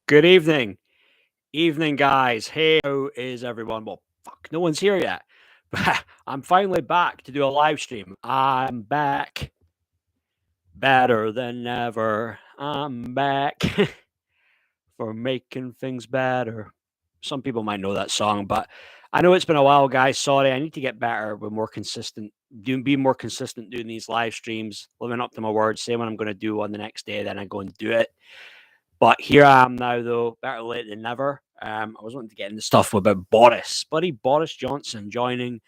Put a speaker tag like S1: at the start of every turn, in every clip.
S1: Good evening. Evening, guys. Hey, how is everyone? Well, fuck, no one's here yet. But I'm finally back to do a live stream. I'm back better than ever. I'm back for making things better. Some people might know that song, but I know it's been a while, guys. Sorry, I need to get better with more consistent, be more consistent doing these live streams, living up to my word, saying what I'm going to do on the next day, then I go and do it. But here I am now, though, better late than never. I was wanting to get into stuff about Boris, buddy Boris Johnson joining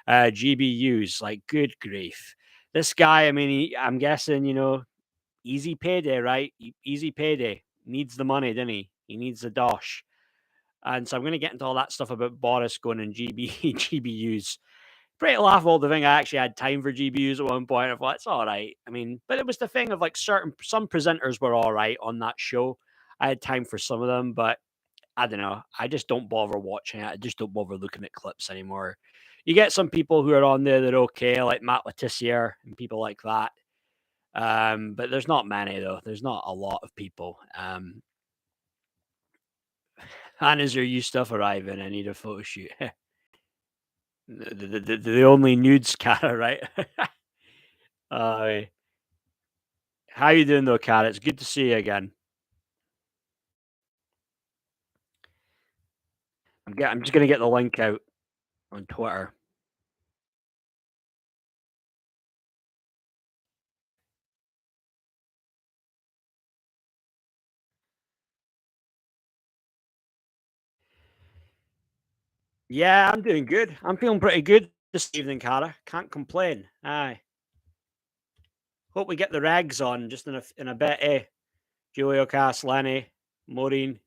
S1: GBUs. Like, good grief. This guy, I mean, I'm guessing, easy payday, right? Easy payday. Needs the money, didn't he? He needs the dosh. And so I'm going to get into all that stuff about Boris going in GBUs. Pretty laughable to think I actually had time for GBUs at one point. I thought it's all right. I mean, but it was the thing of like some presenters were all right on that show. I had time for some of them, but I don't know. I just don't bother watching it. I just don't bother looking at clips anymore. You get some people who are on there that are okay, like Matt Letitia and people like that. But there's not many though. There's not a lot of people. And is there you stuff arriving? I need a photo shoot. The only nudes Cara, right? uh, how you doing though, Cara? It's good to see you again. I'm just gonna get the link out on Twitter. Yeah, I'm doing good. I'm feeling pretty good this evening, Cara. Can't complain. Aye. Hope we get the rags on just in a bit, eh? Julio Cass, Lenny, Maureen.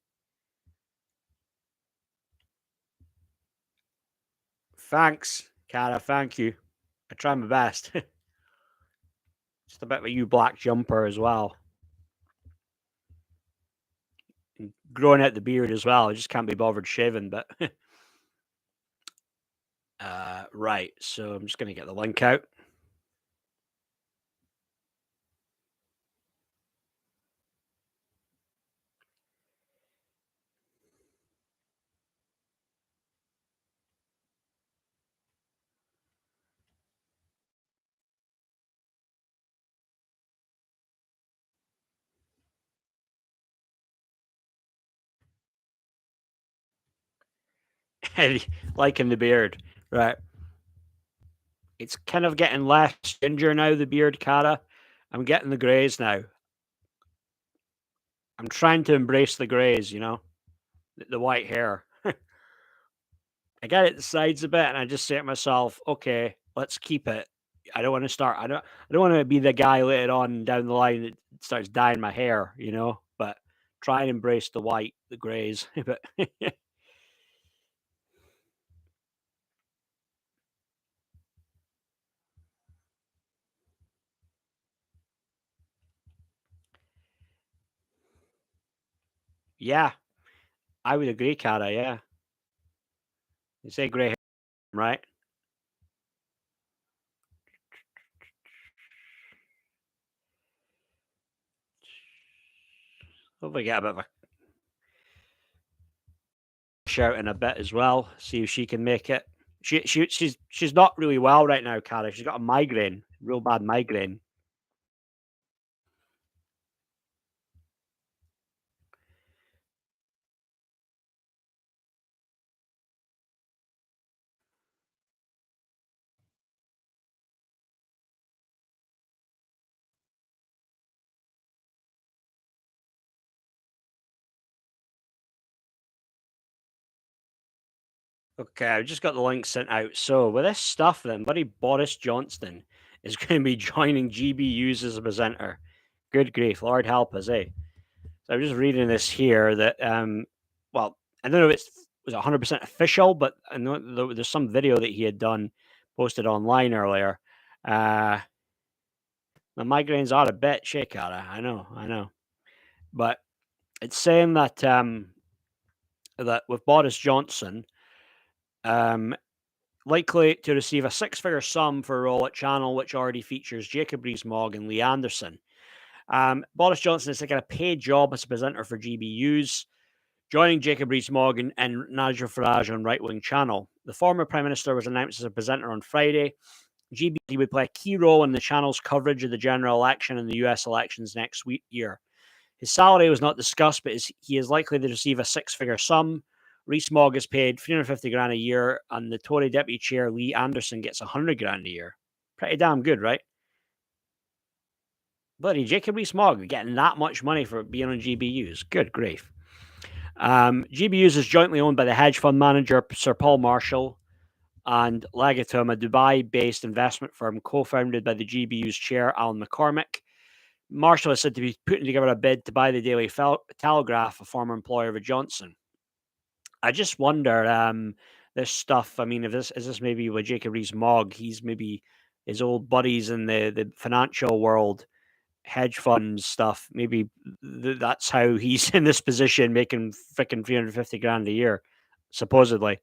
S1: Thanks, Cara. Thank you. I try my best. Just a bit of a you black jumper as well. And growing out the beard as well. I just can't be bothered shaving, but right. So I'm just gonna get the link out. Liking the beard. Right. It's kind of getting less ginger now, the beard, Cara. I'm getting the greys now. I'm trying to embrace the greys, the white hair. I get it the sides a bit, and I just say to myself, okay, let's keep it. I don't want to start. I don't want to be the guy later on down the line that starts dyeing my hair. But try and embrace the white, the greys. But yeah, I would agree, Cara. Yeah, you say grey hair, right? Hopefully, get a bit of a shout in a bit as well. See if she can make it. She's not really well right now, Cara. She's got a migraine, real bad migraine. Okay, I just got the link sent out. So with this stuff, then, buddy Boris Johnson is going to be joining GBUs as a presenter. Good grief, Lord help us, eh? So I'm just reading this here that, well, I don't know if it was 100% official, but I know there's some video that he had done posted online earlier. The migraines are a bit shaky. I know, but it's saying that with Boris Johnson, um, likely to receive a six-figure sum for a role at Channel, which already features Jacob Rees-Mogg and Lee Anderson. Boris Johnson is taking a paid job as a presenter for GBUs. Joining Jacob Rees-Mogg and Nigel Farage on Right Wing Channel, the former Prime Minister was announced as a presenter on Friday. GB would play a key role in the channel's coverage of the general election and the US elections next year. His salary was not discussed, but he is likely to receive a six-figure sum. Rees-Mogg is paid 350 grand a year, and the Tory deputy chair Lee Anderson gets 100 grand a year. Pretty damn good, right? Bloody Jacob Rees-Mogg getting that much money for being on GBUs. Good grief. GBUs is jointly owned by the hedge fund manager Sir Paul Marshall and Legatum, a Dubai-based investment firm co-founded by the GBU's chair Alan McCormick. Marshall is said to be putting together a bid to buy the Daily Telegraph, a former employer of Johnson. I just wonder, this stuff. I mean, if this is this maybe with Jacob Rees-Mogg, he's maybe his old buddies in the financial world, hedge funds stuff. Maybe that's how he's in this position, making freaking 350 grand a year, supposedly.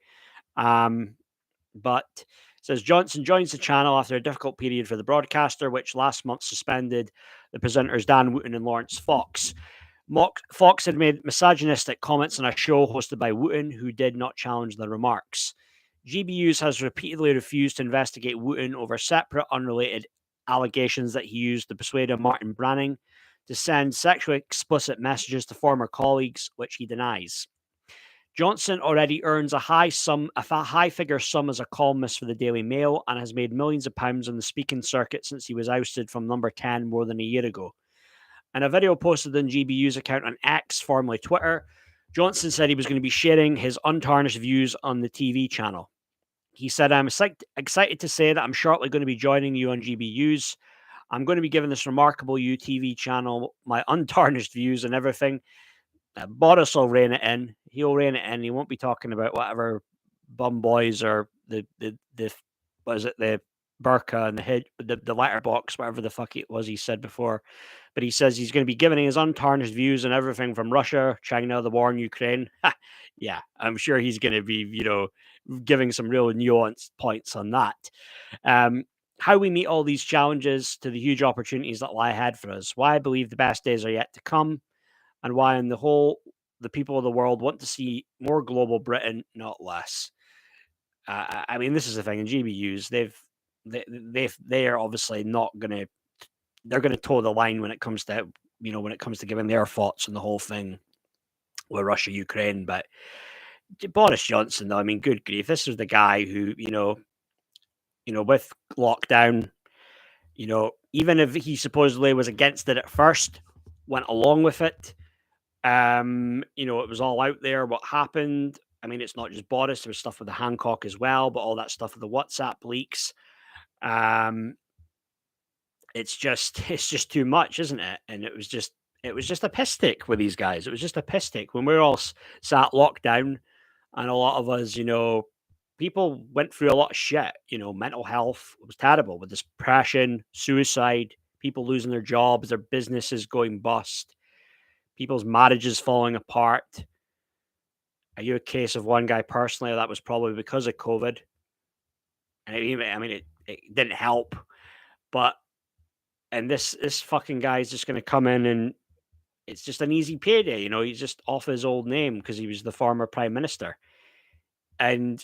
S1: But it says Johnson joins the channel after a difficult period for the broadcaster, which last month suspended the presenters Dan Wootton and Lawrence Fox. Fox had made misogynistic comments on a show hosted by Wootton, who did not challenge the remarks. GBUs has repeatedly refused to investigate Wootton over separate, unrelated allegations that he used to persuade Martin Branning to send sexually explicit messages to former colleagues, which he denies. Johnson already earns a high-figure sum as a columnist for the Daily Mail and has made millions of pounds on the speaking circuit since he was ousted from Number 10 more than a year ago. In a video posted on GBU's account on X, formerly Twitter, Johnson said he was going to be sharing his untarnished views on the TV channel. He said, I'm excited to say that I'm shortly going to be joining you on GBU's. I'm going to be giving this remarkable UTV channel my untarnished views and everything. Boris will rein it in. He'll rein it in. He won't be talking about whatever bum boys or the what is it, the burqa and the letterbox, whatever the fuck it was he said before. But he says he's going to be giving his untarnished views on everything from Russia, China, the war in Ukraine. Yeah, I'm sure he's going to be, giving some real nuanced points on that. How we meet all these challenges to the huge opportunities that lie ahead for us. Why I believe the best days are yet to come, and why, on the whole, the people of the world want to see more global Britain, not less. I mean, this is the thing in GBUs. They are obviously not going to. They're going to toe the line when it comes to giving their thoughts on the whole thing with Russia, Ukraine. But Boris Johnson, though, I mean, good grief, this is the guy who, with lockdown, even if he supposedly was against it at first, went along with it. It was all out there what happened. I mean, it's not just Boris, there was stuff with the Hancock as well, but all that stuff with the WhatsApp leaks. It's just too much, isn't it? And it was just a piss take with these guys. It was just a piss take when we were all sat locked down, and a lot of us, people went through a lot of shit. Mental health was terrible with depression, suicide, people losing their jobs, their businesses going bust, people's marriages falling apart. Are you a case of one guy personally that was probably because of COVID? And it didn't help, and this fucking guy is just going to come in and it's just an easy payday. He's just off his old name because he was the former prime minister. And,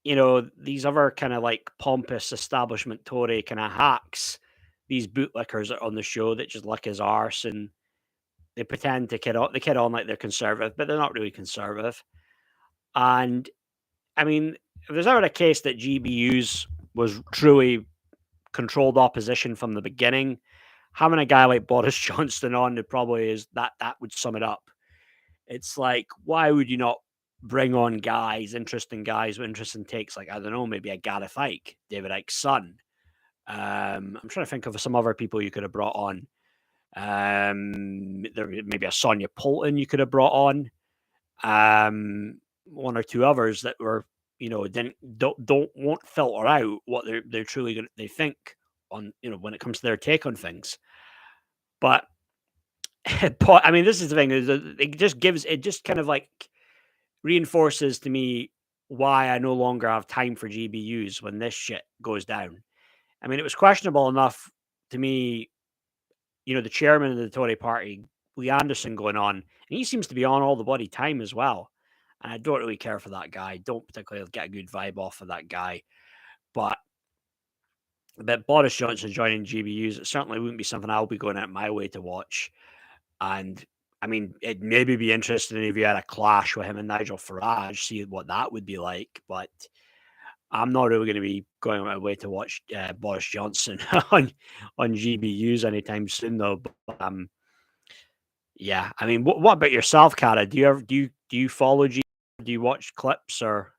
S1: these other kind of like pompous establishment Tory kind of hacks, these bootlickers on the show that just lick his arse and they pretend to kid on like they're conservative, but they're not really conservative. And I mean, if there's ever a case that GBUs was truly controlled opposition from the beginning, having a guy like Boris Johnson on, it probably is that would sum it up. It's like, why would you not bring on interesting guys with interesting takes? Like, I don't know, maybe a Gareth Icke, David Icke's son. I'm trying to think of some other people you could have brought on. Maybe a Sonia Polton you could have brought on. One or two others that were, won't filter out what they're truly they think on, when it comes to their take on things. But I mean, this is the thing, is it just kind of like reinforces to me why I no longer have time for GBUs when this shit goes down. I mean, it was questionable enough to me, the chairman of the Tory party Lee Anderson going on, and he seems to be on all the bloody time as well. And I don't really care for that guy. Don't particularly get a good vibe off of that guy. But Boris Johnson joining GBUs, it certainly wouldn't be something I'll be going out my way to watch. And I mean, it'd maybe be interesting if you had a clash with him and Nigel Farage, see what that would be like. But I'm not really going to be going my way to watch Boris Johnson on GBUs anytime soon, though. But yeah, I mean, what about yourself, Cara? Do you ever do you follow G? Do you watch clips or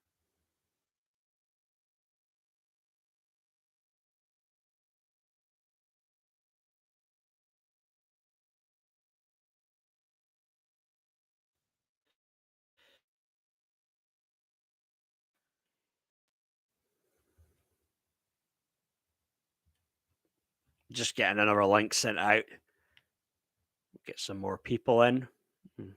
S1: just getting another link sent out? Get some more people in. Hmm.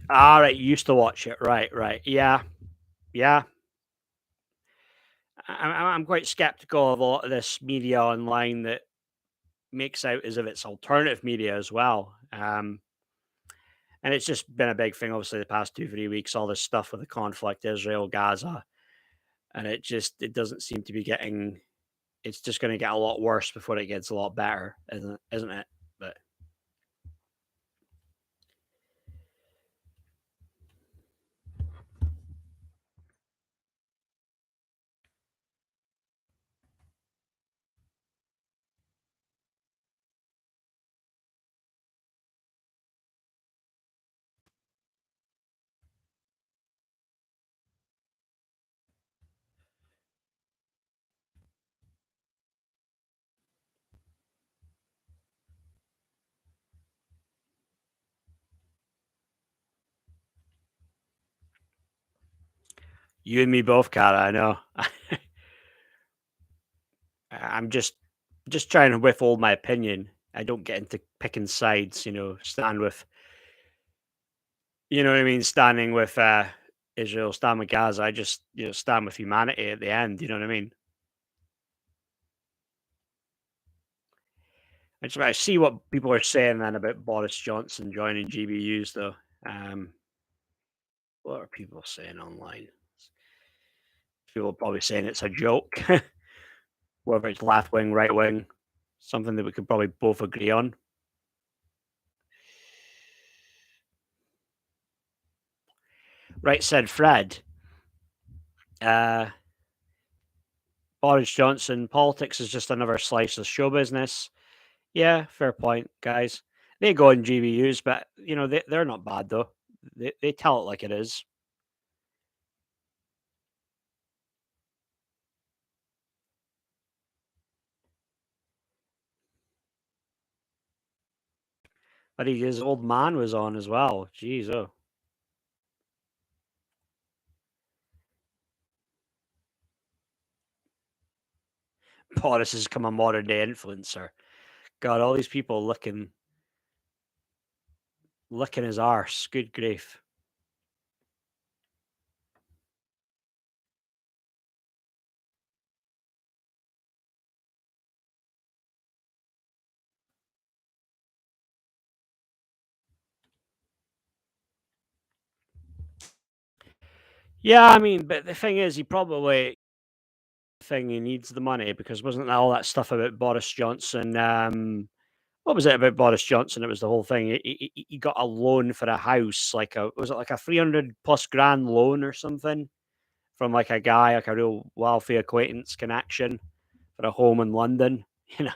S1: Right, you used to watch it, right? Right, yeah, yeah. I'm quite skeptical of a lot of this media online that makes out as if it's alternative media as well. And it's just been a big thing, obviously, the past 2 3 weeks. All this stuff with the conflict, Israel, Gaza, and it doesn't seem to be getting. It's just going to get a lot worse before it gets a lot better, isn't it? But you and me both, Cara. I know. I'm just trying to withhold my opinion. I don't get into picking sides. Stand with. You know what I mean? Standing with Israel, stand with Gaza. I just stand with humanity at the end. You know what I mean? I see what people are saying then about Boris Johnson joining GBUs, though. Um, what are people saying online? People are probably saying it's a joke, whether it's left wing, right wing, something that we could probably both agree on. Right, said Fred. Uh, Boris Johnson, politics is just another slice of show business. Yeah, fair point, guys. They go in GBUs, but they're not bad though. They tell it like it is. But his old man was on as well. Jeez, oh. Boris has become a modern day influencer. God, all these people licking his arse. Good grief. Yeah, I mean, but the thing is, he needs the money because wasn't all that stuff about Boris Johnson? What was it about Boris Johnson? It was the whole thing. He got a loan for a house, was it like a 300 plus grand loan or something from like a guy, like a real wealthy acquaintance connection for a home in London. You know,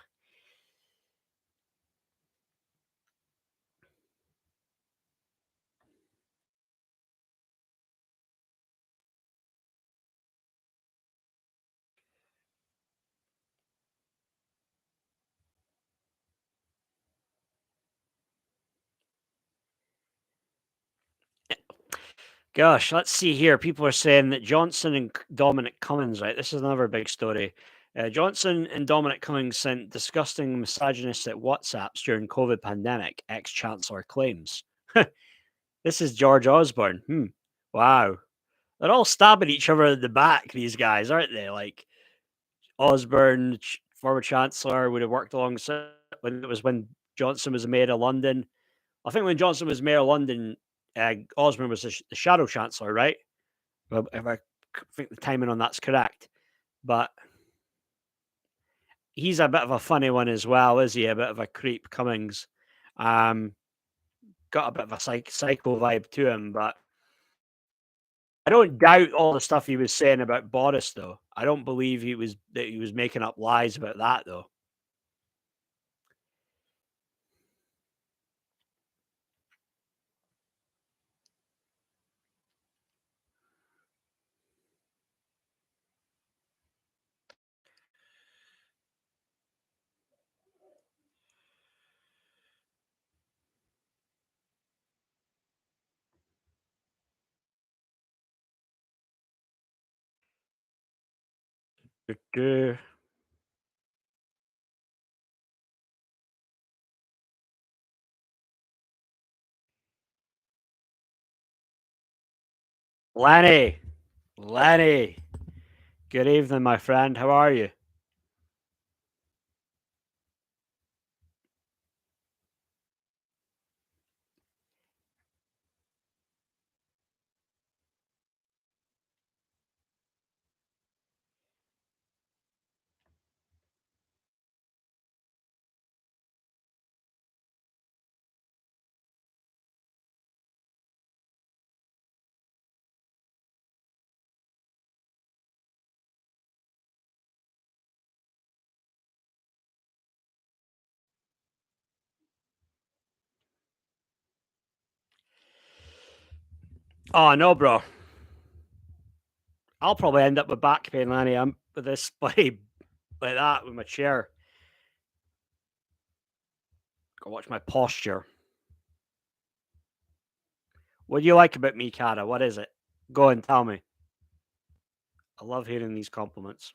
S1: Gosh, let's see here. People are saying that Johnson and Dominic Cummings, right? This is another big story. Johnson and Dominic Cummings sent disgusting misogynistic WhatsApps during COVID pandemic, ex-chancellor claims. This is George Osborne. Wow. They're all stabbing each other in the back, these guys, aren't they? Like Osborne, former chancellor, would have worked alongside when Johnson was mayor of London. I think when Johnson was mayor of London, Osborne was the shadow chancellor, right? Well, if I think the timing on that's correct. But he's a bit of a funny one as well, is he? A bit of a creep, Cummings. Um, got a bit of a psycho vibe to him, but I don't doubt all the stuff he was saying about Boris, though. I don't believe he was making up lies about that, though. Lenny, Lenny, good evening, my friend. How are you? Oh no, bro. I'll probably end up with back pain, Lenny. I'm with this bloody like that with my chair. Go watch my posture. What do you like about me, Cara? What is it? Go and tell me. I love hearing these compliments.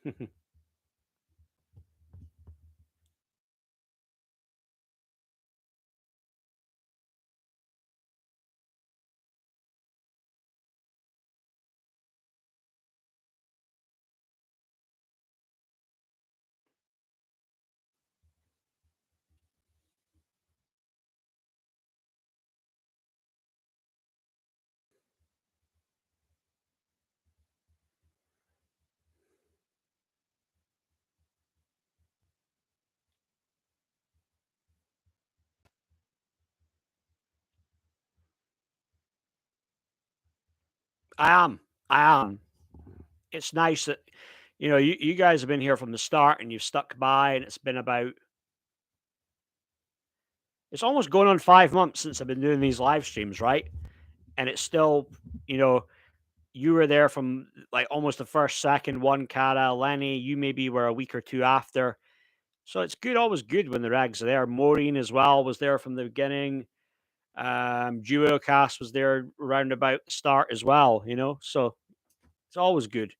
S1: I am. I am. It's nice that you guys have been here from the start and you've stuck by, and it's been about it's almost going on 5 months since I've been doing these live streams, right? And it's still, you know, you were there from like almost the first second one, Cara, Lenny. You maybe were a week or two after. So it's good, always good when the rags are there. Maureen as well was there from the beginning. Duocast was there around about the start as well. So it's always good.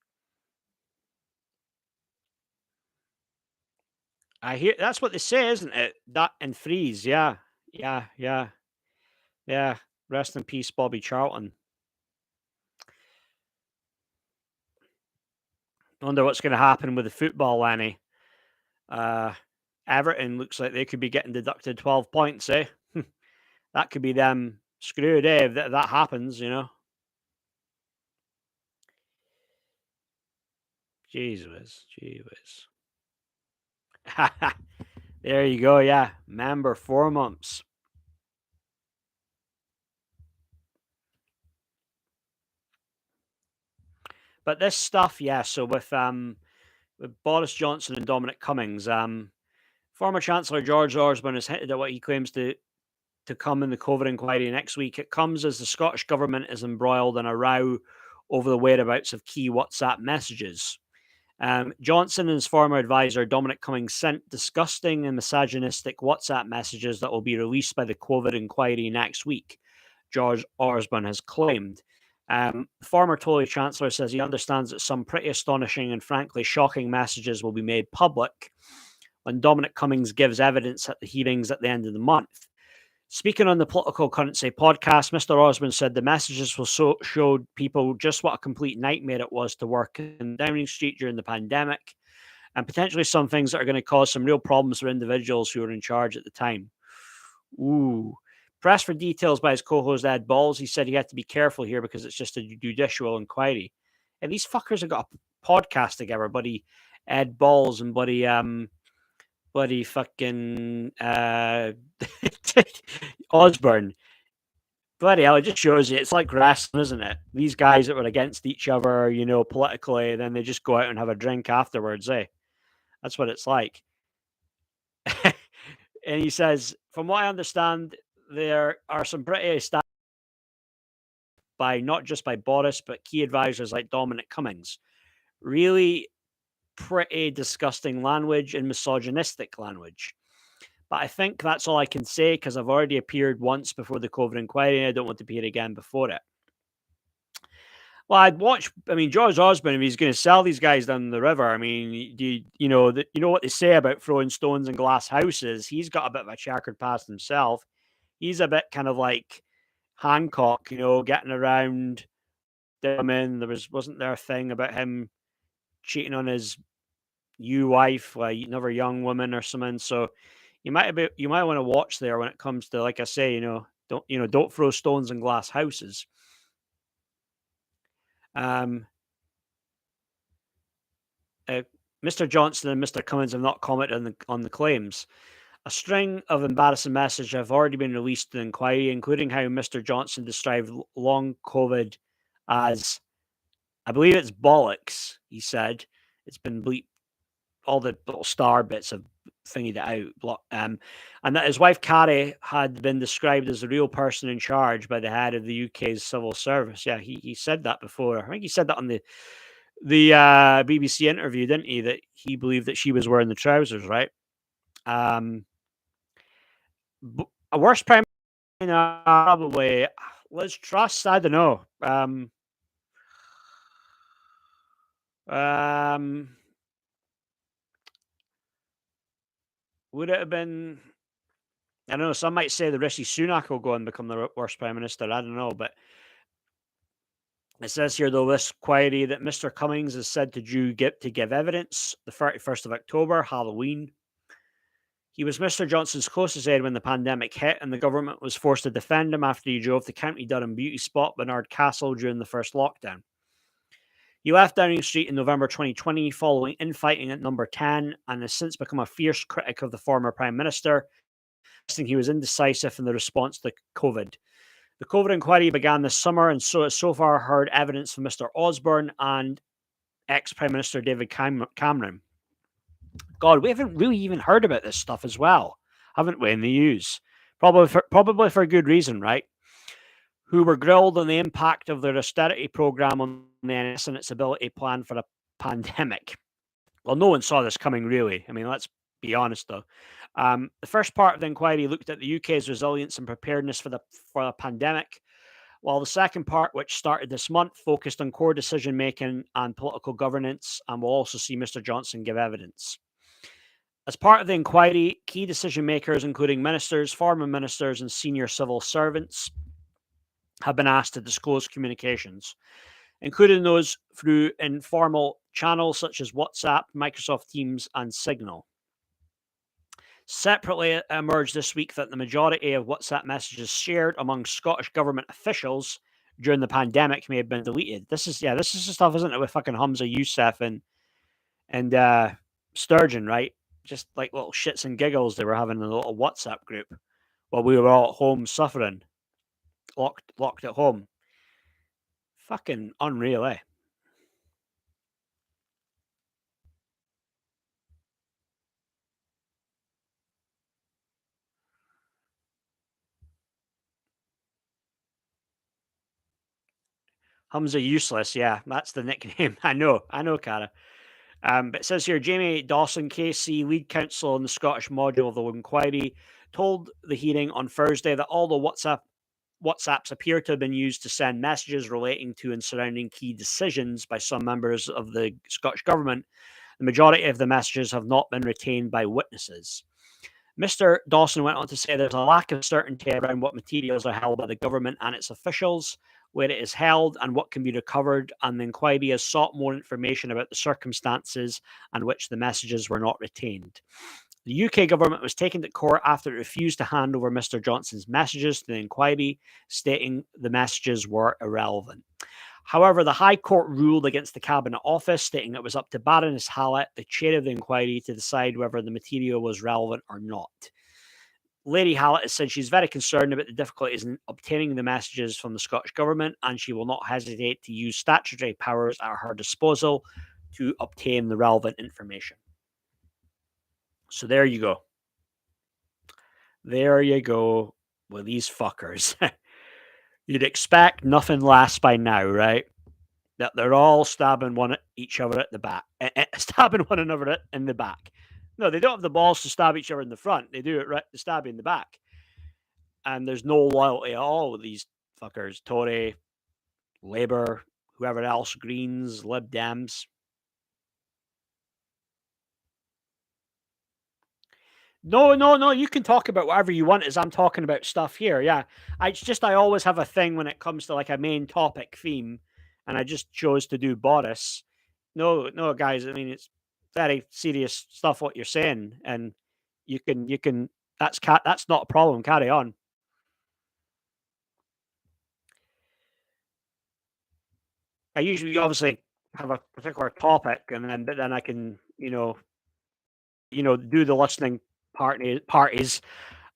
S1: I hear that's what they say, isn't it? That and freeze, yeah. Yeah, yeah, yeah. Rest in peace, Bobby Charlton. I wonder what's gonna happen with the football, Lenny. Uh Everton looks like they could be getting deducted 12 points, eh? That could be them screwed, eh? If that happens. Jeez whiz, gee whiz. There you go, yeah. Member 4 months. But this stuff, yeah, so with Boris Johnson and Dominic Cummings, former Chancellor George Osborne has hinted at what he claims to come in the COVID inquiry next week. It comes as the Scottish Government is embroiled in a row over the whereabouts of key WhatsApp messages. Johnson and his former advisor Dominic Cummings sent disgusting and misogynistic WhatsApp messages that will be released by the COVID inquiry next week, George Osborne has claimed. Former Tory Chancellor says he understands that some pretty astonishing and frankly shocking messages will be made public when Dominic Cummings gives evidence at the hearings at the end of the month. Speaking on the Political Currency podcast, Mr. Osborne said the messages will showed people just what a complete nightmare it was to work in Downing Street during the pandemic, and potentially some things that are going to cause some real problems for individuals who were in charge at the time. Ooh. Pressed for details by his co-host Ed Balls, he said he had to be careful here because it's just a judicial inquiry. And these fuckers have got a podcast together, buddy. Ed Balls and buddy fucking Osborne. Bloody hell, it just shows you it's like wrestling, isn't it? These guys that were against each other, politically, then they just go out and have a drink afterwards, eh? That's what it's like. And he says, from what I understand, there are some pretty established by not just by Boris, but key advisors like Dominic Cummings. Really pretty disgusting language and misogynistic language. But I think that's all I can say because I've already appeared once before the COVID inquiry and I don't want to appear again before it. Well, George Osborne, if he's going to sell these guys down the river, you know what they say about throwing stones in glass houses. He's got a bit of a checkered past himself. He's a bit kind of like Hancock, getting around women. Wasn't there a thing about him cheating on his wife, like another young woman or something? So you might want to watch there when it comes to, like I say, don't throw stones in glass houses. Mr. Johnson and Mr. Cummins have not commented on the claims. A string of embarrassing messages have already been released in the inquiry, including how Mr. Johnson described long COVID as, I believe it's bollocks, he said. It's been bleeped. All the little star bits have thingied it out. And that his wife, Carrie, had been described as the real person in charge by the head of the UK's civil service. Yeah, he said that before. I think he said that on the BBC interview, didn't he? That he believed that she was wearing the trousers, right? A worst prime minister, probably Liz Truss. I don't know. Would it have been? I don't know. Some might say the Rishi Sunak will go and become the worst prime minister. I don't know, but it says here, though, this query that Mr. Cummings is said to give evidence the 31st of October, Halloween. He was Mr. Johnson's closest aide when the pandemic hit, and the government was forced to defend him after he drove to County Durham beauty spot Bernard Castle during the first lockdown. He left Downing Street in November 2020 following infighting at Number 10 and has since become a fierce critic of the former Prime Minister, suggesting he was indecisive in the response to COVID. The COVID inquiry began this summer and so far heard evidence from Mr. Osborne and ex-Prime Minister David Cameron. God, we haven't really even heard about this stuff as well, haven't we, in the news? Probably for good reason, right? Who were grilled on the impact of their austerity program on the NHS and its ability to plan for a pandemic. Well, no one saw this coming, really. I mean, let's be honest, though. The first part of the inquiry looked at the UK's resilience and preparedness for the pandemic, while the second part, which started this month, focused on core decision-making and political governance, and we'll also see Mr. Johnson give evidence. As part of the inquiry, key decision-makers, including ministers, former ministers, and senior civil servants, have been asked to disclose communications, including those through informal channels such as WhatsApp, Microsoft Teams, and Signal. Separately, it emerged this week that the majority of WhatsApp messages shared among Scottish government officials during the pandemic may have been deleted. This is the stuff, isn't it, with fucking Hamza Youssef and Sturgeon, right? Just like little shits and giggles they were having in a little WhatsApp group while we were all at home suffering, locked at home. Fucking unreal, eh? Hamza Useless, yeah, that's the nickname. I know, Cara. But it says here, Jamie Dawson, KC, lead counsel on the Scottish module of the inquiry, told the hearing on Thursday that although WhatsApp WhatsApps appear to have been used to send messages relating to and surrounding key decisions by some members of the Scottish Government. The majority of the messages have not been retained by witnesses. Mr. Dawson went on to say there's a lack of certainty around what materials are held by the government and its officials, where it is held, and what can be recovered, and the inquiry has sought more information about the circumstances on which the messages were not retained. The UK government was taken to court after it refused to hand over Mr. Johnson's messages to the inquiry, stating the messages were irrelevant. However, the High Court ruled against the Cabinet Office, stating it was up to Baroness Hallett, the chair of the inquiry, to decide whether the material was relevant or not. Lady Hallett has said she's very concerned about the difficulties in obtaining the messages from the Scottish Government, and she will not hesitate to use statutory powers at her disposal to obtain the relevant information. So there you go. There you go with these fuckers. You'd expect nothing less by now, right? That they're all stabbing each other at the back, stabbing one another in the back. No, they don't have the balls to stab each other in the front. They do it right to stab you in the back. And there's no loyalty at all with these fuckers. Tory, Labour, whoever else, Greens, Lib Dems. No. You can talk about whatever you want as I'm talking about stuff here. Yeah. I always have a thing when it comes to like a main topic theme, and I just chose to do Boris. No, guys. I mean, it's very serious stuff what you're saying, and you can. That's not a problem. Carry on. I usually obviously have a particular topic, and then I can do the listening parties.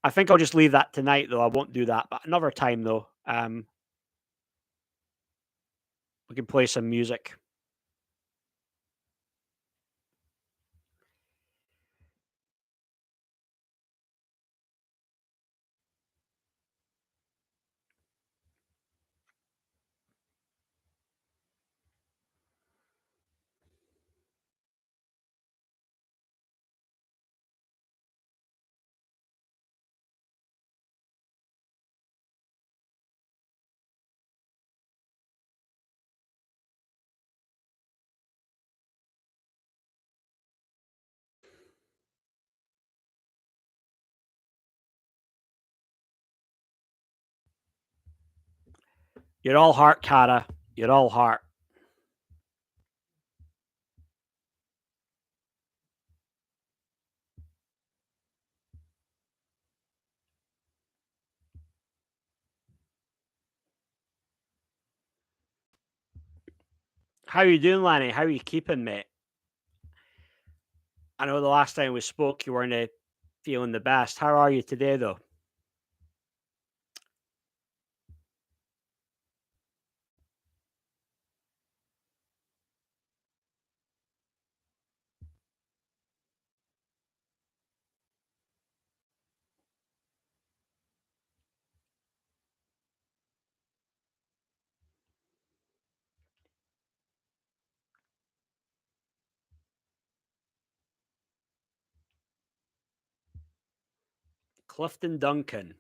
S1: I think I'll just leave that tonight, though. I won't do that, but another time, though. We can play some music. You're all heart, Cara. You're all heart. How you doing, Lanny? How are you keeping, mate? I know the last time we spoke, you weren't feeling the best. How are you today, though? Clifton Duncan.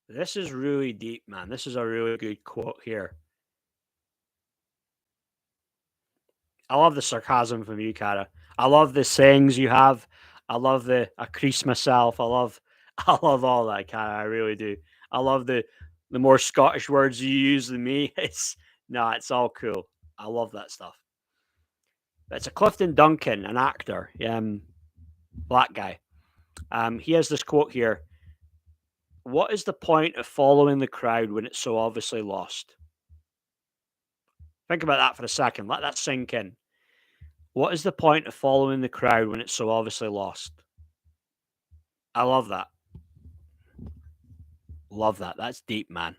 S1: This is really deep, man. This is a really good quote here. I love the sarcasm from you, Cara. I love the sayings you have. I love I crease myself. I love all that, Cara. I really do. I love the more Scottish words you use than me. It's all cool. I love that stuff. But it's a Clifton Duncan, an actor, black guy. He has this quote here. What is the point of following the crowd when it's so obviously lost? Think about that for a second. Let that sink in. What is the point of following the crowd when it's so obviously lost? I love that. Love that. That's deep, man.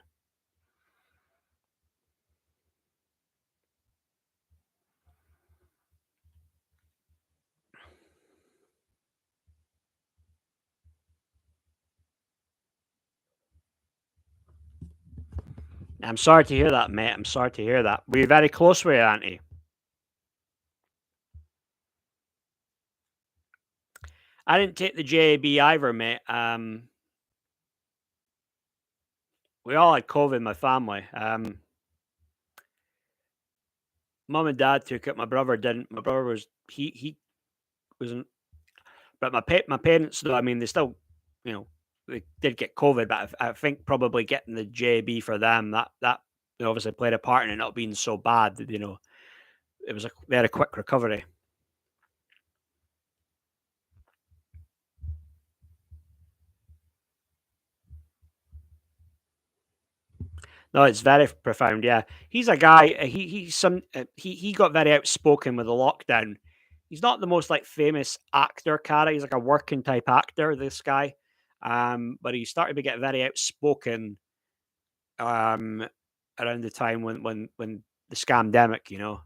S1: I'm sorry to hear that, mate. I'm sorry to hear that. Were you very close with your auntie? I didn't take the JAB either, mate. We all had COVID in my family. Mom and dad took it. My brother didn't. My brother was he wasn't. But my parents though. I mean, they still, you know, they did get COVID. But I think probably getting the JB for them that obviously played a part in it not being so bad. You know, it was they had a quick recovery. No, it's very profound. Yeah, he's a guy. He got very outspoken with the lockdown. He's not the most like famous actor, cara. He's like a working type actor. This guy, but he started to get very outspoken um, around the time when the scamdemic. You know,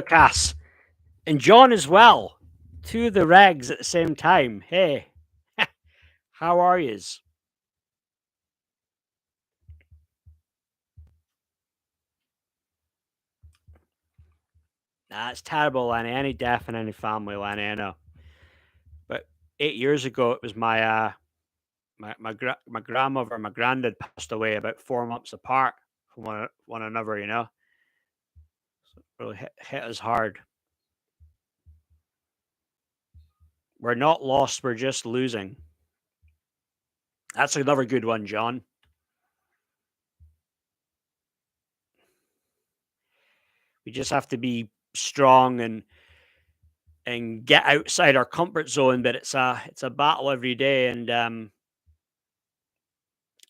S1: Cass and John as well. Two of the regs at the same time. Hey, how are yous? That's terrible, Lenny. Any death in any family, Lenny. I know. But 8 years ago, it was my grandmother and my granddad passed away about 4 months apart from one another. You know, so it really hit us hard. We're not lost. We're just losing. That's another good one, John. We just have to be strong and get outside our comfort zone. But it's a battle every day. And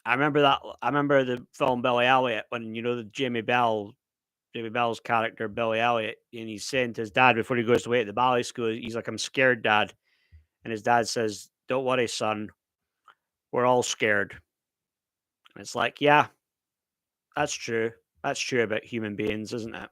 S1: I remember that. I remember the film Billy Elliot when the Jamie Bell's character, Billy Elliot, and he's saying to his dad before he goes away at the ballet school, he's like, "I'm scared, Dad." And his dad says, "Don't worry, son. We're all scared." And it's like, yeah, that's true. That's true about human beings, isn't it?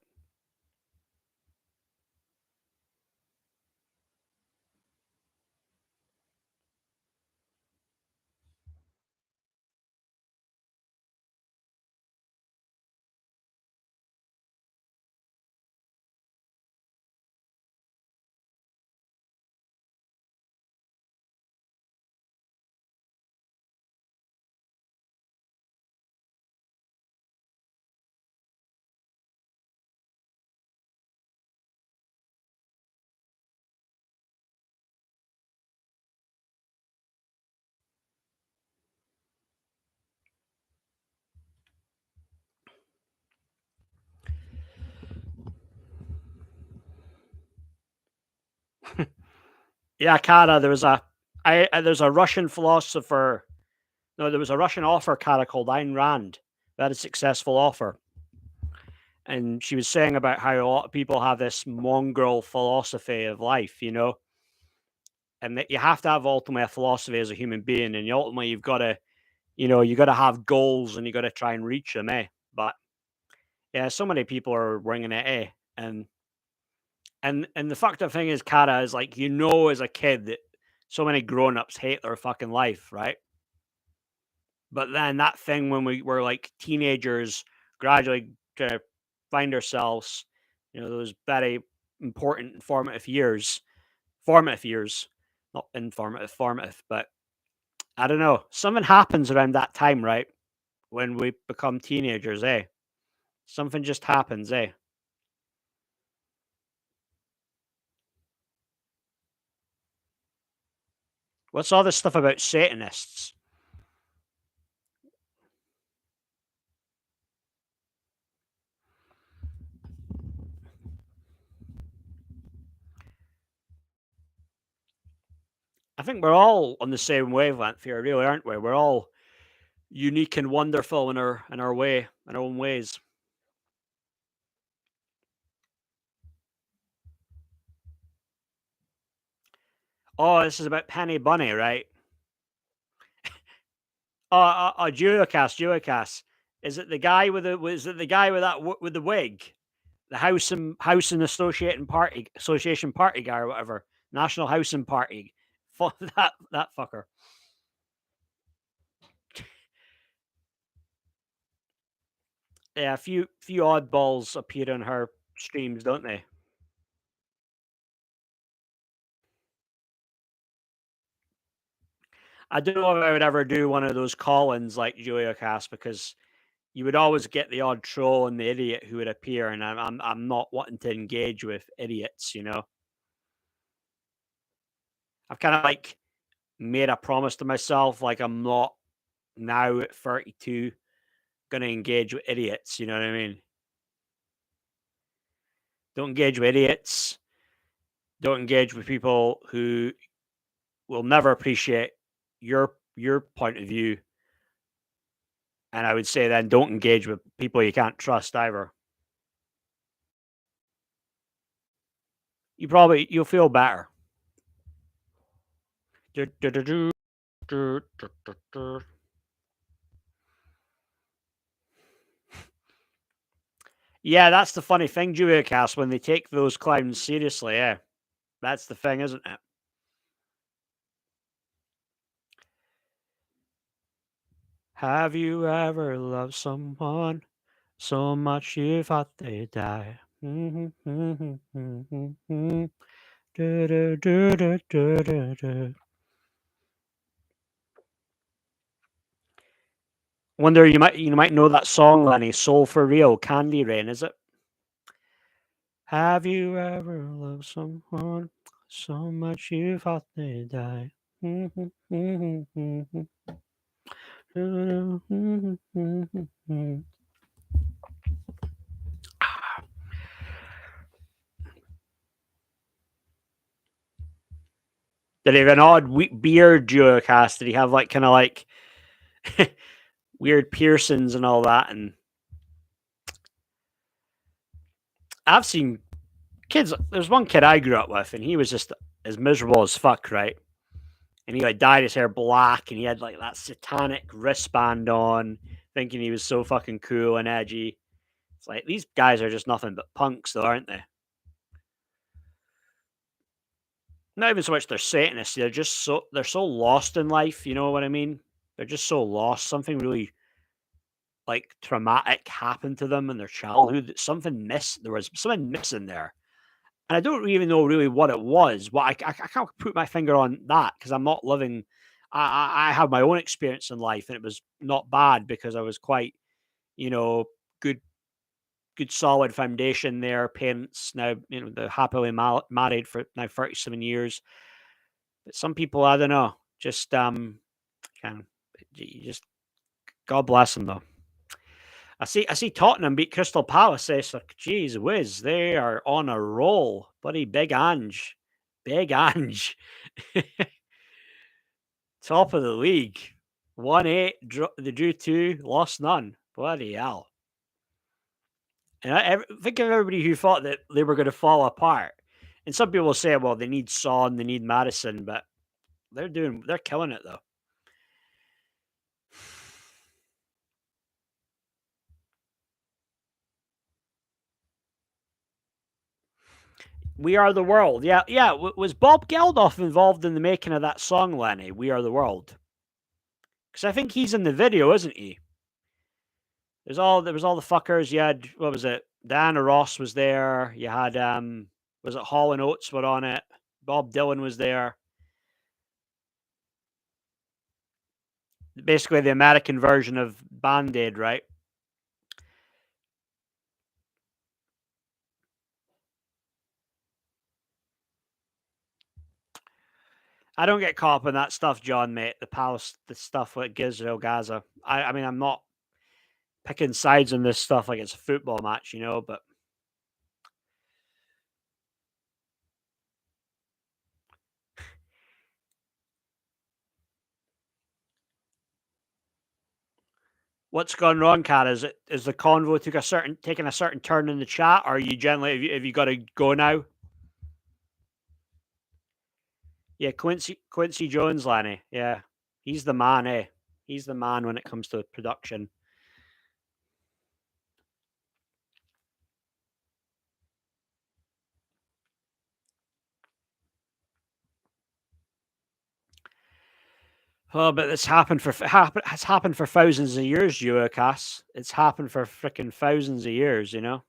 S1: Yeah, Kara, there's a Russian philosopher. No, there was a Russian author, Kara, called Ayn Rand. Very successful author. And she was saying about how a lot of people have this mongrel philosophy of life, and that you have to have ultimately a philosophy as a human being, and ultimately you got to have goals and you got to try and reach them, eh? But yeah, so many people are winging it, eh? And the fucked up thing is, Kara, is like as a kid that so many grown ups hate their fucking life, right? But then that thing when we were like teenagers, gradually trying to find ourselves, those very important formative years, not informative, formative, but I don't know. Something happens around that time, right? When we become teenagers, eh? Something just happens, eh? What's all this stuff about Satanists? I think we're all on the same wavelength here, really, aren't we? We're all unique and wonderful in our way, in our own ways. Oh, this is about Penny Bunny, right? Geocast. Is it the guy with the? Is it the guy with that with the wig? The House and Association Party guy or whatever. National Housing Party. That fucker. Yeah, a few oddballs appear on her streams, don't they? I don't know if I would ever do one of those call-ins like Julia Cast because you would always get the odd troll and the idiot who would appear, and I'm not wanting to engage with idiots. I've kind of like made a promise to myself, like I'm not now at 32 going to engage with idiots. You know what I mean? Don't engage with idiots. Don't engage with people who will never appreciate your point of view. And I would say then don't engage with people you can't trust either. You'll feel better. Yeah, that's the funny thing, Juliacast, when they take those clowns seriously, yeah. That's the thing, isn't it? Have you ever loved someone so much you thought they'd die? Wonder you might know that song, Lenny. Soul for Real, Candy Rain, is it? Have you ever loved someone so much you thought they'd die? Did he have an odd beard, Duocast? Did he have like kind of like weird piercings and all that? And I've seen kids. There's one kid I grew up with, and he was just as miserable as fuck, right? And he like dyed his hair black, and he had like that satanic wristband on, thinking he was so fucking cool and edgy. It's like these guys are just nothing but punks, though, aren't they? Not even so much they're Satanists. They're so lost in life. You know what I mean? They're just so lost. Something really like traumatic happened to them in their childhood. There was something missing there, and I don't even know really what it was. I can't put my finger on that because I'm not living. I have my own experience in life, and it was not bad because I was quite, you know, good solid foundation there. Parents now, they're happily married for now 37 years. But some people, I don't know, just kind of, you just God bless them though. I see Tottenham beat Crystal Palace. It's like, geez whiz, they are on a roll. Buddy, Big Ange. Big Ange. Top of the league. Won 8, they drew 2, lost none. Bloody hell. And think of everybody who thought that they were going to fall apart. And some people will say, well, they need Son, they need Madison, but they're killing it though. We Are the World. Yeah, yeah. Was Bob Geldof involved in the making of that song, Lenny? We Are the World. Because I think he's in the video, isn't he? There was all the fuckers. You had, what was it? Diana Ross was there. You had was it Hall and Oates were on it? Bob Dylan was there. Basically the American version of Band-Aid, right? I don't get caught up in that stuff, John, mate. The stuff like Israel, Gaza. I mean, I'm not picking sides on this stuff like it's a football match, you know. But what's gone wrong, Kat? Is the convo taking a certain turn in the chat, or are you generally have you got to go now? Yeah, Quincy Jones, Lanny. Yeah, he's the man, eh? He's the man when it comes to production. Oh, but it's has happened for thousands of years, Cass. It's happened for freaking thousands of years, you know.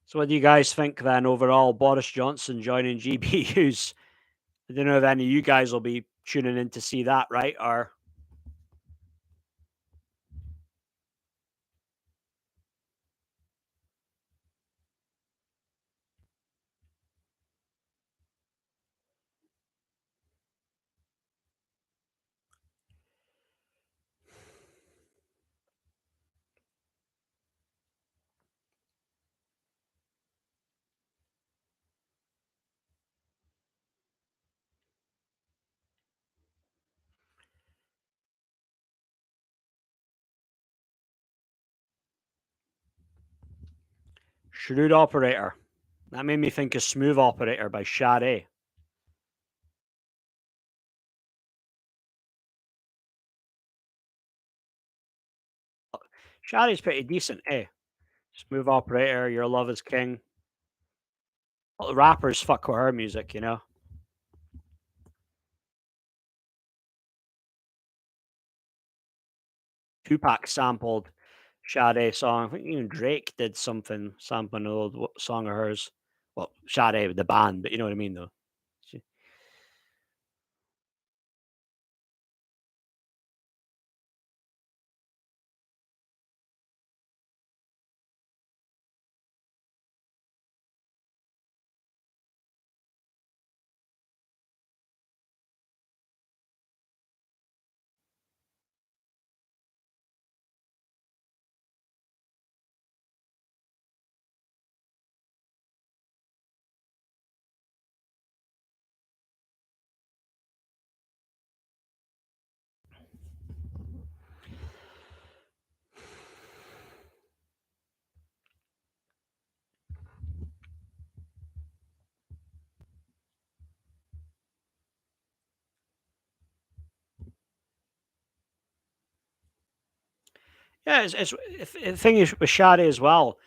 S1: So, what do you guys think then overall? Boris Johnson joining GBUs. I don't know if any of you guys will be tuning in to see that, right? Or Shrewd Operator. That made me think of Smooth Operator by Sade. Sade's pretty decent, eh? Smooth Operator, Your Love is King. Well, the rappers fuck with her music, you know. Tupac sampled Sade song. I think even Drake did something sampling an old song of hers. Well, Sade the band, but you know what I mean, though. Yeah, the thing is with Sade as well,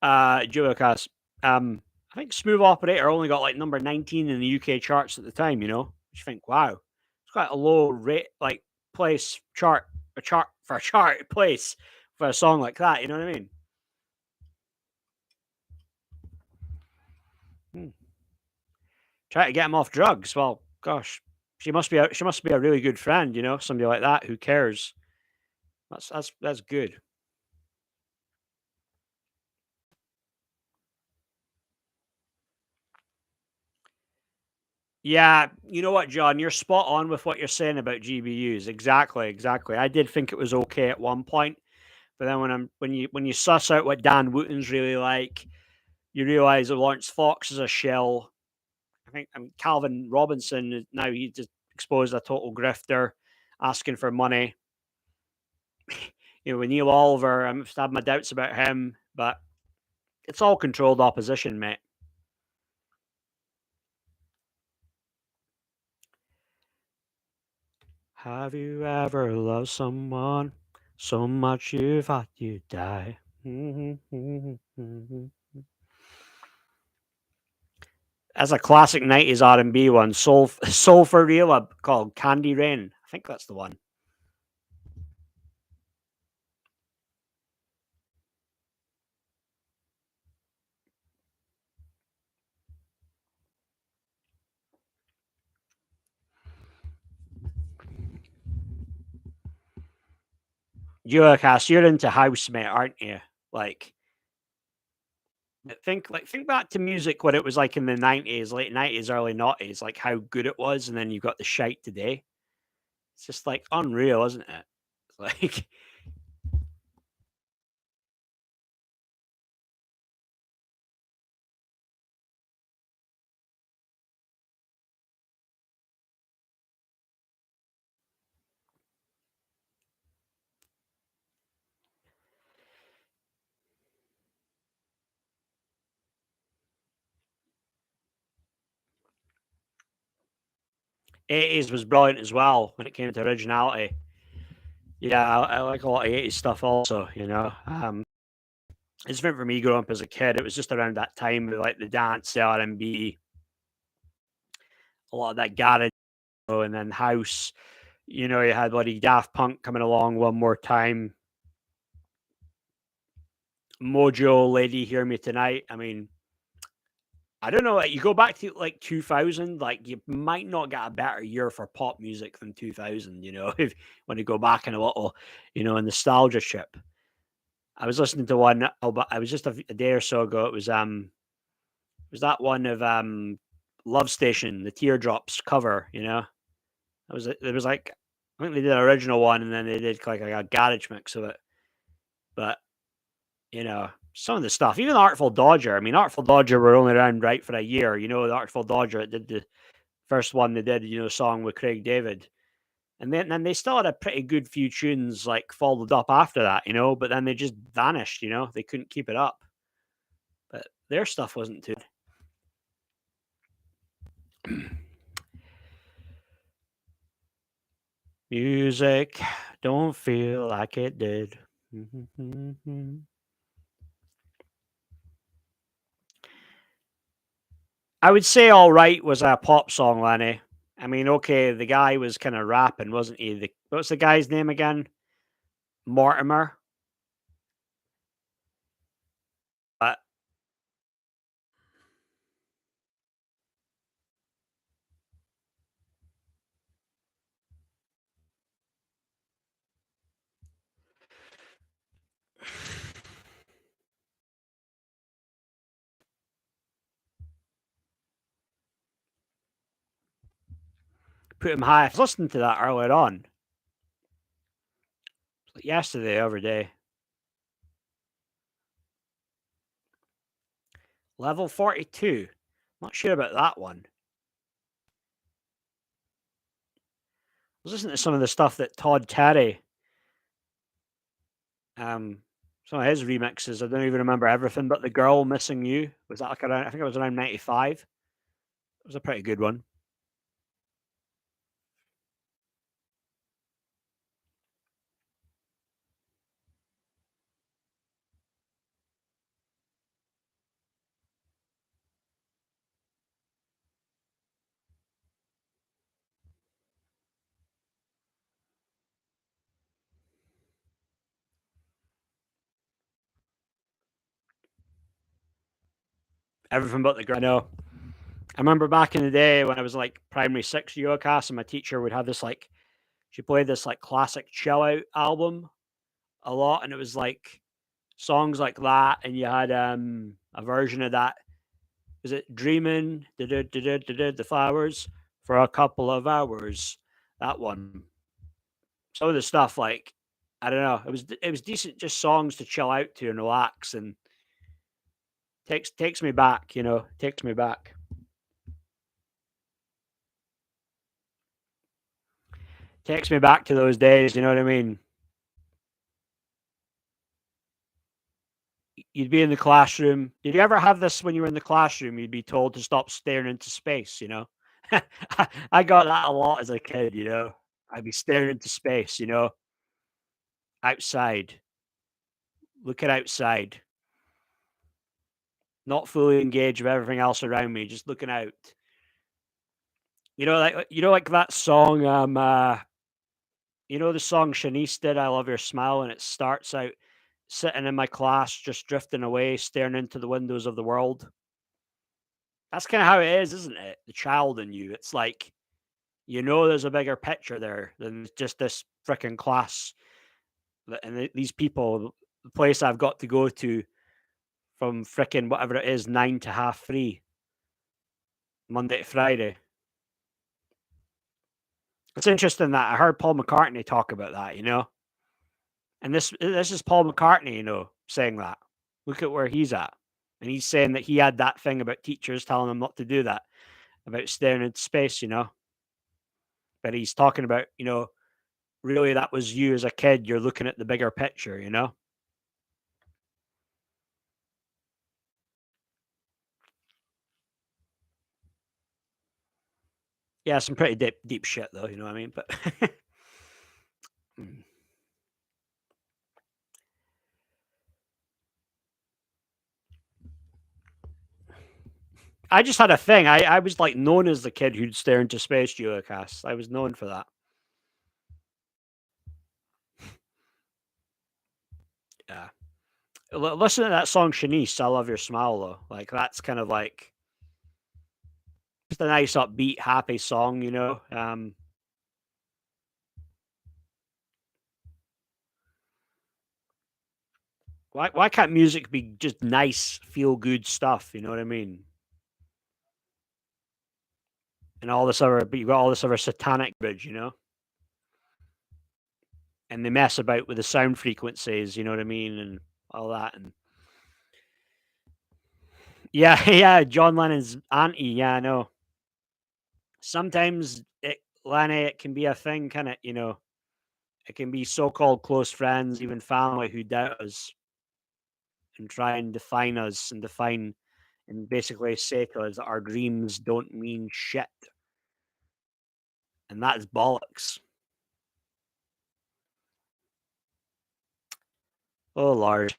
S1: Duocast, I think Smooth Operator only got like number 19 in the UK charts at the time, you know? You think, wow, it's quite a low rate, like place chart, a chart for a chart place for a song like that, you know what I mean? Hmm. Try to get him off drugs. Well, gosh, she must be a really good friend, you know, somebody like that who cares. That's good. Yeah, you know what, John? You're spot on with what you're saying about GBUs. Exactly, exactly. I did think it was okay at one point, but then when you suss out what Dan Wooten's really like, you realize that Lawrence Fox is a shell. Calvin Robinson now he just exposed a total grifter, asking for money. You know, with Neil Oliver, I'm still have my doubts about him, but it's all controlled opposition, mate. Have you ever loved someone so much you thought you'd die? That's a classic 90s R&B one. Soul for Real called Candy Rain. I think that's the one. Cass, you're into house, mate, aren't you? Like think back to music when it was like in the 90s, late 90s, early 90s, like how good it was, and then you've got the shite today. It's just like unreal, isn't it? Like '80s was brilliant as well when it came to originality. Yeah, I like a lot of '80s stuff also. It's different for me growing up as a kid. It was just around that time with like the dance, the R&B, a lot of that garage, and then house. You had bloody Daft Punk coming along one more time. Mojo, Lady, Hear Me Tonight. I mean, I don't know. Like, you go back to like 2000, like you might not get a better year for pop music than 2000. If when you go back in a little, a nostalgia trip. I was listening to one. I was just a day or so ago. It was that one of Love Station, the Teardrops cover. It was like I think they did an original one and then they did like a garage mix of it. But some of the stuff, even the Artful Dodger. I mean, Artful Dodger were only around right for a year. The Artful Dodger it did the first one they did. Song with Craig David, and then they still had a pretty good few tunes like followed up after that. But then they just vanished. They couldn't keep it up. But their stuff wasn't too. Music don't feel like it did. I would say "All Right" was a pop song, Lenny. I mean, okay, the guy was kind of rapping, wasn't he? What's the guy's name again? Mortimer. But put him high. I was listening to that earlier on, like yesterday, every day. Level 42. Not sure about that one. I was listening to some of the stuff that Todd Terry, um, some of his remixes. I don't even remember everything, but "The Girl Missing You" was that like around? I think it was around 95. It was a pretty good one. Everything but the girl. I know. I remember back in the day when I was like primary six yoga class, and my teacher would have this like she played this like classic chill out album a lot, and it was like songs like that, and you had a version of that. Is it Dreaming? The flowers for a couple of hours. That one. Some of the stuff like I don't know. It was decent, just songs to chill out to and relax, and takes me back. Takes me back. Takes me back to those days. You know what I mean? You'd be in the classroom. Did you ever have this when you were in the classroom? You'd be told to stop staring into space. I got that a lot as a kid. I'd be staring into space, outside, looking outside, not fully engaged with everything else around me, just looking out. Like that song, the song Shanice did, "I Love Your Smile," and it starts out sitting in my class, just drifting away, staring into the windows of the world. That's kind of how it is, isn't it? The child in you. It's like, there's a bigger picture there than just this freaking class and these people, the place I've got to go to from freaking whatever it is, 9 to 3:30, Monday to Friday. It's interesting that I heard Paul McCartney talk about that. And this is Paul McCartney, saying that. Look at where he's at. And he's saying that he had that thing about teachers telling him not to do that, about staring into space. But he's talking about, really that was you as a kid. You're looking at the bigger picture. Yeah, some pretty deep shit though, you know what I mean? But I just had a thing. I was like known as the kid who'd stare into space, Geocast. I was known for that. Yeah. Listen to that song Shanice, I Love Your Smile though. Like that's kind of like just a nice upbeat, happy song. Why can't music be just nice, feel good stuff? You know what I mean? And all this other, but you've got all this other satanic bridge. And they mess about with the sound frequencies, you know what I mean, and all that. And yeah, yeah, John Lennon's auntie. Yeah, I know. Sometimes Lenny, it can be a thing, can it? It can be so-called close friends, even family, who doubt us and try and define us and define and basically say to us that our dreams don't mean shit, and that is bollocks. Oh Lord,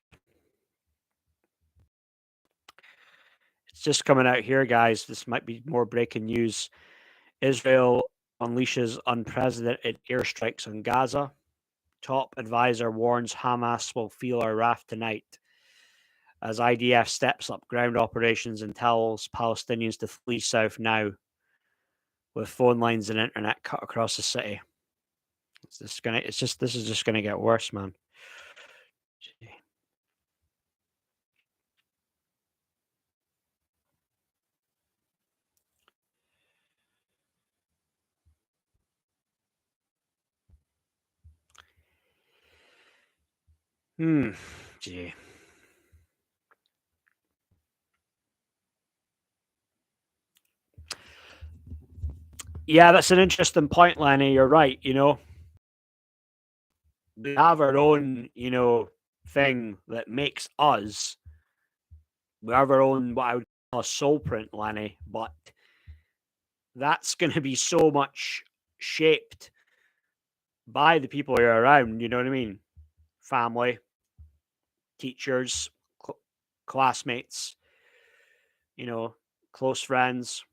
S1: it's just coming out here, guys. This might be more breaking news. Israel unleashes unprecedented airstrikes on Gaza. Top advisor warns Hamas will feel our wrath tonight as IDF steps up ground operations and tells Palestinians to flee south now, with phone lines and internet cut across the city. This is just gonna get worse, man. Hmm. Gee. Yeah, that's an interesting point, Lenny. You're right. We have our own, thing that makes us. We have our own what I would call a soul print, Lenny, but that's going to be so much shaped by the people you're around. You know what I mean? Family, teachers, classmates, you know, close friends.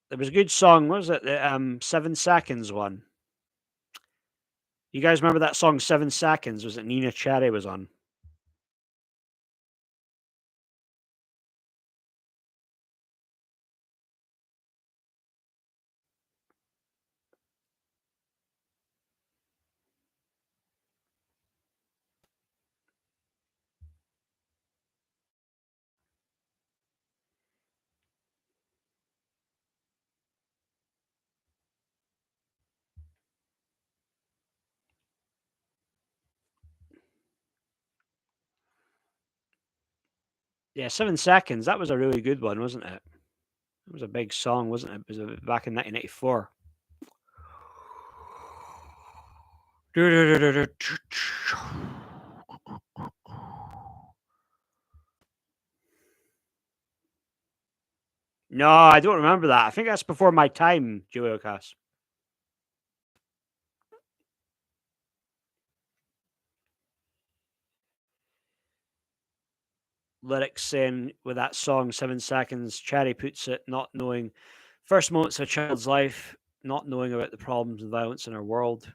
S1: There was a good song. What was it? The 7 Seconds one. You guys remember that song 7 Seconds? Was it Nina Cherry was on? Yeah, 7 Seconds. That was a really good one, wasn't it? It was a big song, wasn't it? It was back in 1984. No, I don't remember that. I think that's before my time, Julio Cass. Lyrics saying with that song, 7 seconds, Cherry puts it, not knowing first moments of a child's life, not knowing about the problems and violence in our world.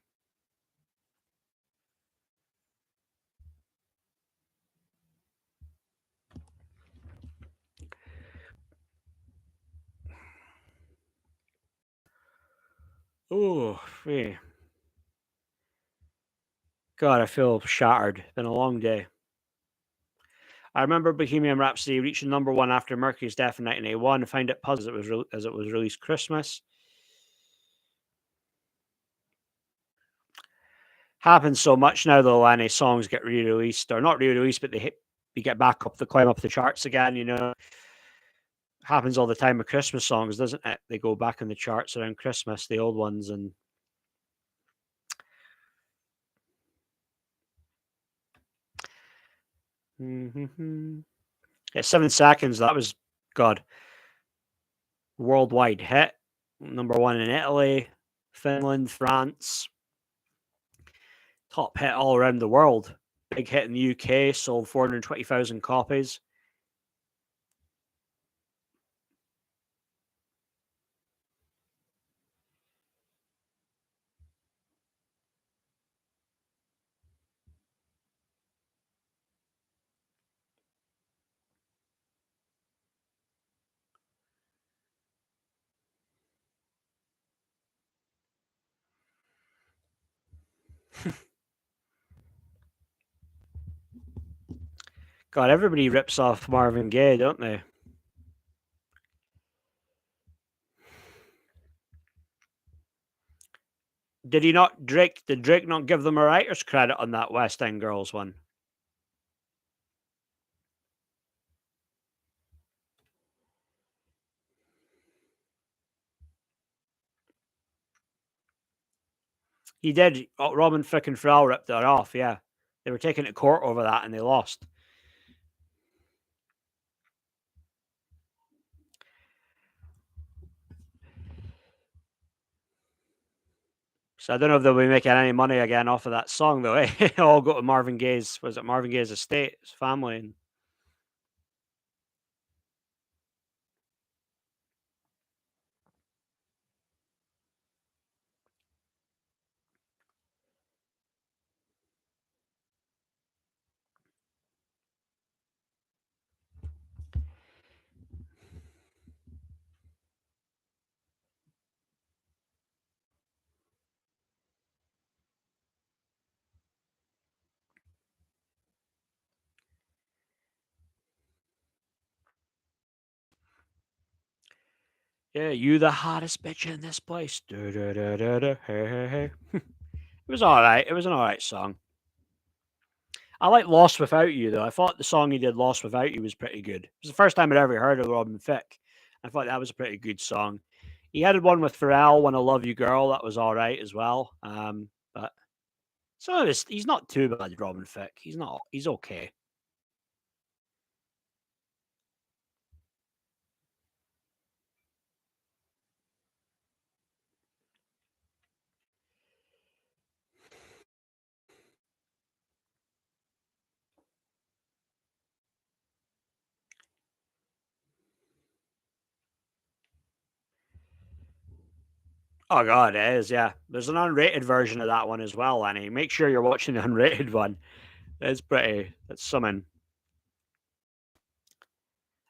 S1: Oh, yeah. God, I feel shattered. Been a long day. I remember Bohemian Rhapsody reaching #1 after Mercury's death in 1981. I find it puzzling as it was released Christmas. Happens so much now though, any songs get re-released or not re-released, but they get back up, they climb up the charts again. You know, happens all the time with Christmas songs, doesn't it? They go back in the charts around Christmas, the old ones, and yeah, 7 seconds. That was God worldwide hit, #1 in Italy, Finland, France, top hit all around the world. Big hit in the UK, sold 420,000 copies. God, everybody rips off Marvin Gaye, don't they? Did he not Drake? Did Drake not give them a writer's credit on that West End Girls one? He did. Robin frickin' Farrell ripped that off. Yeah, they were taken to court over that and they lost. So I don't know if they'll be making any money again off of that song though. Eh? All go to Marvin Gaye's. Was it Marvin Gaye's estate, his family? And yeah, you the hottest bitch in this place. Hey. It was all right. It was an all right song. I like Lost Without You though. I thought the song he did, Lost Without You, was pretty good. It was the first time I'd ever heard of Robin Thicke. I thought that was a pretty good song. He had one with Pharrell, "When I Love You Girl." That was all right as well. But some of his, he's not too bad, Robin Thicke. He's not. He's okay. Oh god, it is. Yeah, there's an unrated version of that one as well, Annie. Make sure you're watching the unrated one. It's pretty. It's something.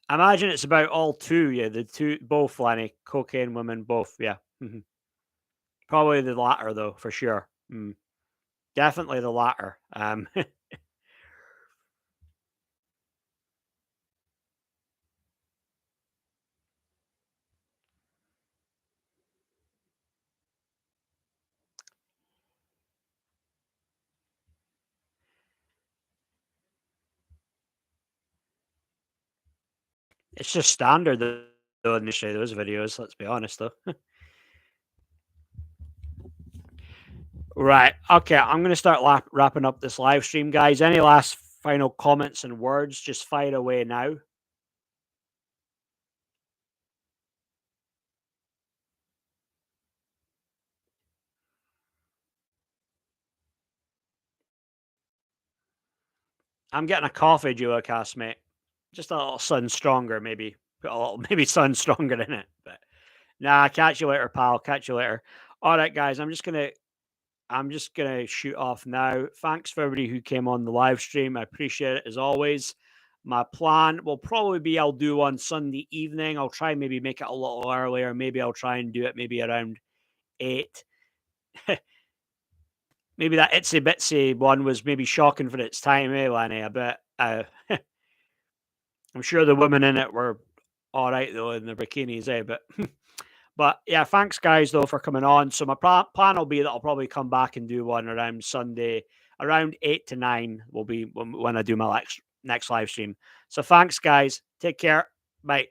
S1: I imagine it's about all two. Yeah, the two, both, Lanny, cocaine women, both. Yeah, probably the latter though, for sure. Definitely the latter. It's just standard. initially those videos, let's be honest though. Right. Okay. I'm going to start wrapping up this live stream, guys. Any last final comments and words? Just fire away now. I'm getting a coffee duocast, mate. Just a little sun stronger, maybe. Put a little, maybe sun stronger in it. But nah, catch you later, pal. Catch you later. All right, guys. I'm just gonna shoot off now. Thanks for everybody who came on the live stream. I appreciate it as always. My plan will probably be I'll do one Sunday evening. I'll try and maybe make it a little earlier. Maybe I'll try and do it maybe around 8. Maybe that itsy bitsy one was maybe shocking for its time, eh, Lanny? I bet. I'm sure the women in it were all right though in their bikinis, eh? But yeah, thanks guys though for coming on. So my plan will be that I'll probably come back and do one around Sunday, around 8 to 9 will be when I do my next live stream. So thanks guys. Take care. Bye.